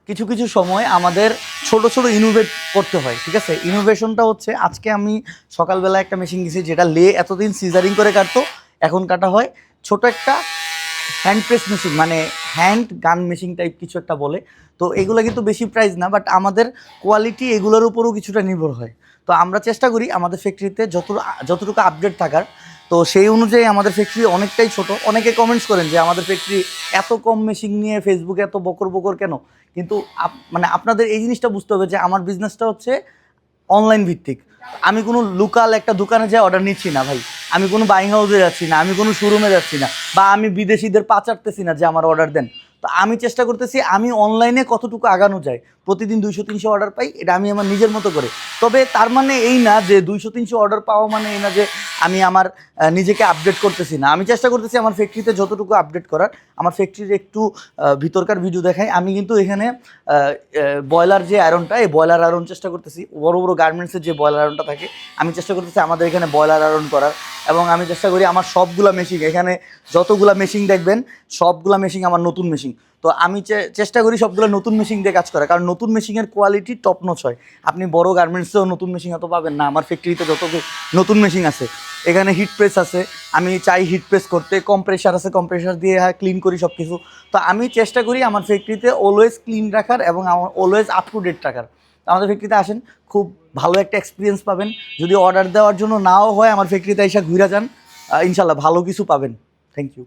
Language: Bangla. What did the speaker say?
কিছু কিছু সময় আমাদের ছোট ছোট ইনোভেট করতে হয়, ঠিক আছে। ইনোভেশনটা হচ্ছে, আজকে আমি সকালবেলা একটা মেশিন গেছি যেটা এতদিন সিজারিং করে কাটতো, এখন কাটা হয় ছোট একটা হ্যান্ড প্রেস মেশিন, মানে হ্যান্ড গান মেশিন টাইপ কিছু একটা বলে। তো এগুলো কিন্তু বেশি প্রাইস না, বাট আমাদের কোয়ালিটি এগুলোর উপরও কিছুটা নির্ভর হয়। তো আমরা চেষ্টা করি আমাদের ফ্যাক্টরিতে যতটুকু আপডেট থাকার। তো সেই অনুযায়ী আমাদের ফ্যাক্টরি অনেকটাই ছোট। অনেকে কমেন্টস করেন যে আমাদের ফ্যাক্টরি এত কম মেশিন নিয়ে ফেসবুকে এত বকর বকর কেন। কিন্তু মানে আপনাদের এই জিনিসটা বুঝতে হবে যে আমার বিজনেসটা হচ্ছে অনলাইন ভিত্তিক। আমি কোনো লোকাল একটা দোকানে যেয়ে অর্ডার নিচ্ছি না ভাই, আমি কোনো বাইং হাউসে যাচ্ছি না, আমি কোনো শোরুমে যাচ্ছি না, বা আমি বিদেশিদের পাচারতেছি না যে আমার অর্ডার দেন। তো আমি চেষ্টা করতেছি আমি অনলাইনে কতটুকু আগানো যায়, প্রতিদিন 200-300 অর্ডার পাই, এটা আমি আমার নিজের মতো করে। তবে তার মানে এই না যে 200-300 অর্ডার পাওয়া মানে এই না যে আমি আমার নিজেকে আপডেট করতেছি না। আমি চেষ্টা করতেছি আমার ফ্যাক্টরিতে যতটুকু আপডেট করার। আমার ফ্যাক্টরির একটু ভিতরকার ভিডিও দেখাই। আমি কিন্তু এখানে বয়লার যে আয়রনটা, এই বয়লার আয়রন চেষ্টা করতেছি, বড় বড় গার্মেন্টসের যে বয়লার আয়রনটা থাকে, আমি চেষ্টা করতেছি আমাদের এখানে বয়লার আয়রন করার। এবং আমি চেষ্টা করি আমার সবগুলা মেশিন, এখানে যতগুলা মেশিন দেখবেন সবগুলা মেশিন আমার নতুন মেশিন। তো আমি চেষ্টা করি সবগুলো নতুন মেশিন দিয়ে কাজ করা, কারণ নতুন মেশিনের কোয়ালিটি টপ নচ হয়। আপনি বড় গার্মেন্টসেও নতুন মেশিন অত পাবেন না। আমার ফ্যাক্টরিতে যত নতুন মেশিন আছে, এখানে হিট প্রেস আছে, আমি চাই হিট প্রেস করতে, কম্প্রেসার আছে, কম্প্রেসার দিয়ে ক্লিন করি সব কিছু। তো আমি চেষ্টা করি আমার ফ্যাক্টরিতে অলওয়েজ ক্লিন রাখার এবং আমার অলওয়েজ আপ টু ডেট রাখার। আমাদের ফ্যাক্টরিতে আসেন, খুব ভালো একটা এক্সপিরিয়েন্স পাবেন। যদি অর্ডার দেওয়ার জন্য নাও হয়, আমার ফ্যাক্টরিতে এসে ঘুরে যান, ইনশাল্লাহ ভালো কিছু পাবেন। Thank you.